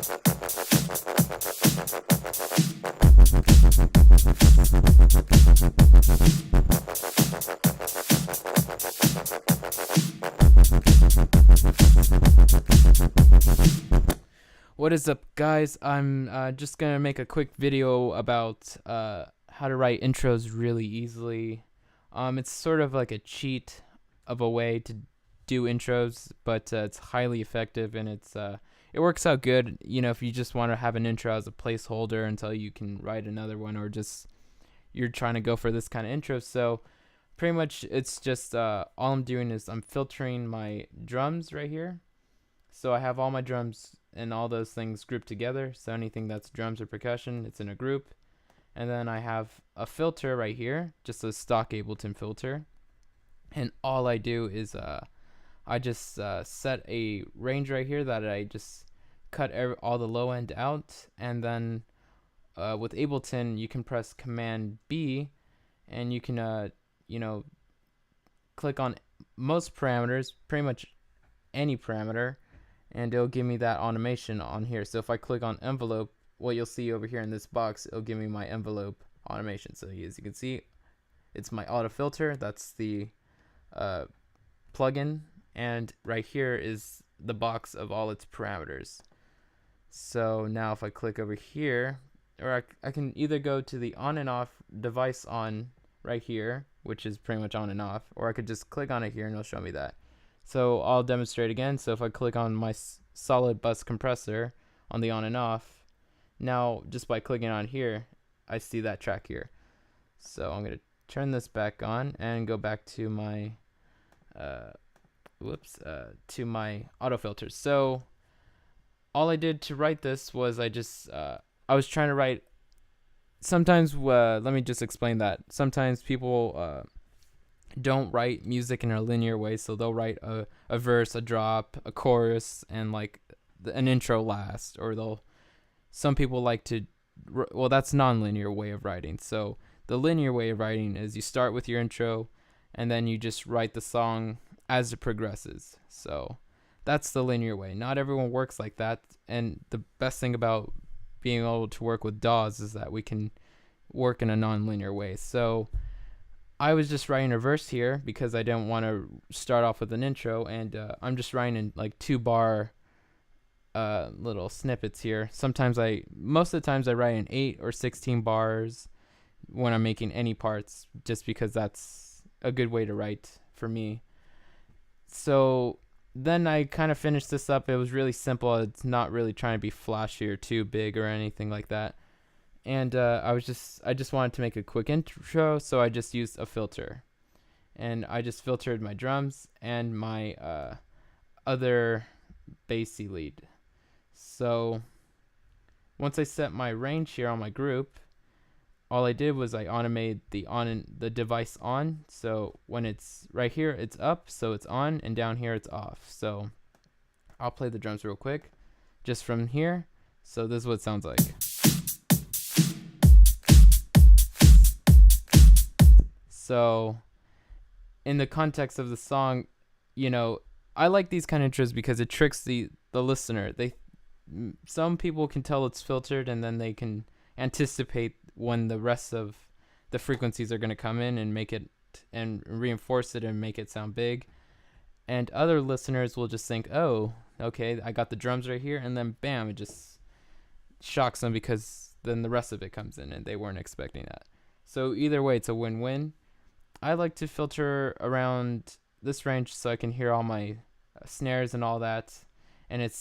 What is up, guys? I'm just gonna make a quick video about how to write intros really easily. It's sort of like a cheat of a way to do intros, but it's highly effective, and it works out good. You know, if you just want to have an intro as a placeholder until you can write another one, or just you're trying to go for this kind of intro. So pretty much it's just all I'm doing is I'm filtering my drums right here. So I have all my drums and all those things grouped together. So anything that's drums or percussion, it's in a group. And then I have a filter right here, just a stock Ableton filter. And all I do is I just set a range right here that I just cut all the low end out. And then with Ableton, you can press Command B, and you can click on most parameters, pretty much any parameter, and it'll give me that automation on here. So if I click on envelope, what you'll see over here in this box, it'll give me my envelope automation. So as you can see, it's my auto filter. That's the plugin, and right here is the box of all its parameters. So now if I click over here, or I can either go to the on and off device on right here, which is pretty much on and off, or I could just click on it here and it'll show me that. So I'll demonstrate again. So if I click on my solid bus compressor on the on and off, now just by clicking on here, I see that track here. So I'm going to turn this back on and go back to my to my auto filters. So all I did to write this was I was trying to write. Sometimes let me just explain that. Sometimes people don't write music in a linear way, so they'll write a verse, a drop, a chorus, and like an intro last, or some people like to, well, that's non-linear way of writing. So the linear way of writing is you start with your intro and then you just write the song as it progresses. So that's the linear way. Not everyone works like that, and the best thing about being able to work with DAWs is that we can work in a non-linear way. So I was just writing a verse here because I didn't want to start off with an intro, and I'm just writing in like 2-bar little snippets here. Most of the times I write in 8 or 16 bars when I'm making any parts, just because that's a good way to write for me. So then I kind of finished this up. It was really simple. It's not really trying to be flashy or too big or anything like that. And I just wanted to make a quick intro, so I just used a filter, and I just filtered my drums and my other bassy lead. So once I set my range here on my group, all I did was I automated the device on. So when it's right here, it's up, so it's on, and down here it's off. So I'll play the drums real quick, just from here. So this is what it sounds like. So in the context of the song, I like these kind of intros because it tricks the listener. Some people can tell it's filtered, and then they can anticipate when the rest of the frequencies are going to come in and make it and reinforce it and make it sound big. And other listeners will just think, oh, okay, I got the drums right here, and then bam, it just shocks them because then the rest of it comes in and they weren't expecting that. So either way, it's a win-win. I like to filter around this range so I can hear all my snares and all that, and it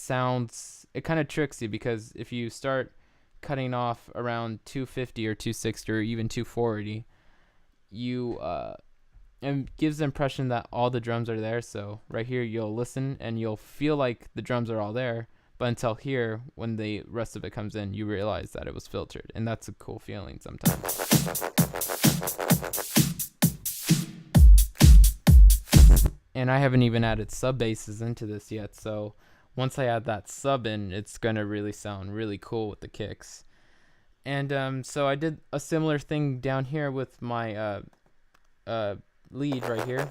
kind of tricks you, because if you start cutting off around 250 or 260 or even 240, it gives the impression that all the drums are there. So right here you'll listen and you'll feel like the drums are all there, but until here, when the rest of it comes in, you realize that it was filtered, and that's a cool feeling sometimes. And I haven't even added sub basses into this yet, so once I add that sub in, it's gonna really sound really cool with the kicks. And so I did a similar thing down here with my lead right here.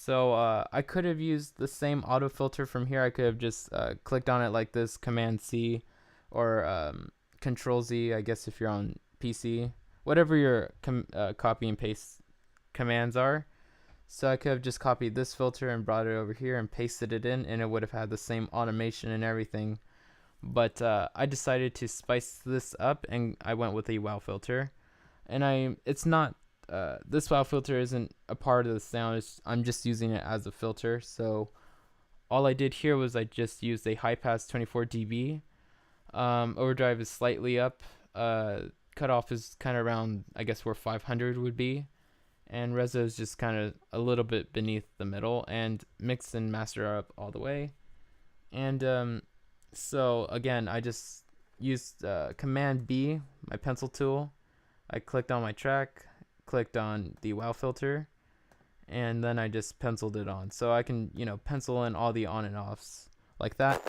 So I could have used the same auto filter from here. I could have just clicked on it like this, Command C, or Control Z, I guess if you're on PC, whatever your copy and paste commands are. So I could have just copied this filter and brought it over here and pasted it in, and it would have had the same automation and everything. But I decided to spice this up, and I went with a wow filter. And it's not, this wow filter isn't a part of the sound. I'm just using it as a filter. So all I did here was I just used a high pass 24 dB. Overdrive is slightly up. Cutoff is kind of around, I guess, where 500 would be. And Reso is just kind of a little bit beneath the middle. And mix and master are up all the way. And so again, I just used Command B, my pencil tool. I clicked on my track, clicked on the wow filter, and then I just penciled it on. So I can, pencil in all the on and offs like that.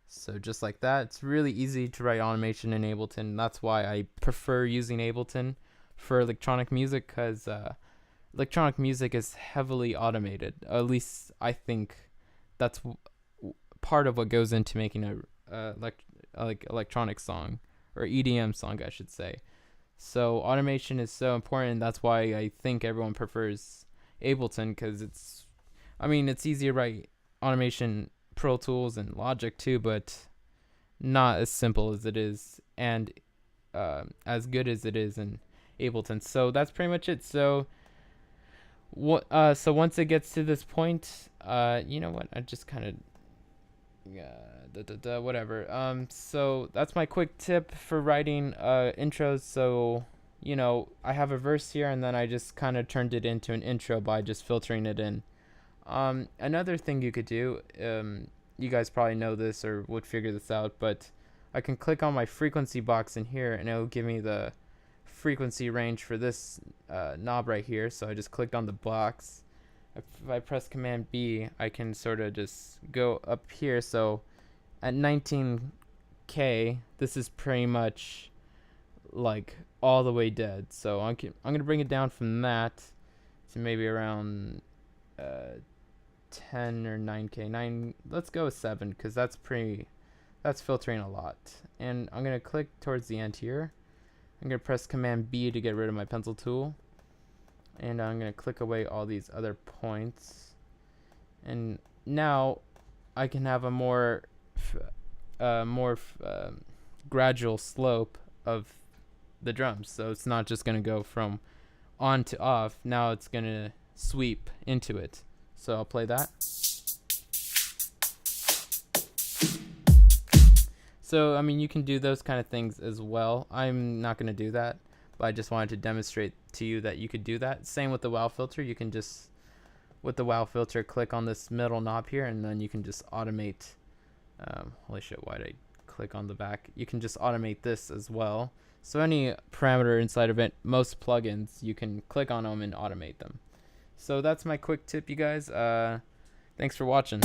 So just like that. It's really easy to write automation in Ableton. That's why I prefer using Ableton for electronic music, because electronic music is heavily automated. At least I think that's part of what goes into making a electronic song, or EDM song, I should say. So automation is so important, and that's why I think everyone prefers Ableton, because it's easy to write automation Pro Tools and Logic too, but not as simple as it is, and as good as it is in Ableton. So that's pretty much it. So so once it gets to this point, you know what? I just kind of whatever. So that's my quick tip for writing intros. So I have a verse here, and then I just kind of turned it into an intro by just filtering it in. Another thing you could do, you guys probably know this or would figure this out, but I can click on my frequency box in here, and it'll give me the frequency range for this knob right here. So I just clicked on the box. If I press Command B, I can sort of just go up here. So at 19K, this is pretty much like all the way dead. So I'm gonna bring it down from that to maybe around 10 or 9K. Let's go with 7, because that's filtering a lot. And I'm gonna click towards the end here. I'm gonna press Command B to get rid of my pencil tool, and I'm gonna click away all these other points. And now I can have a more gradual slope of the drums. So it's not just gonna go from on to off. Now it's gonna sweep into it. So I'll play that. So you can do those kind of things as well. I'm not going to do that, but I just wanted to demonstrate to you that you could do that. Same with the wow filter. You can just, with the wow filter, click on this middle knob here, and then you can just automate. Holy shit, why did I click on the back? You can just automate this as well. So any parameter inside of it, most plugins, you can click on them and automate them. So that's my quick tip, you guys. Thanks for watching.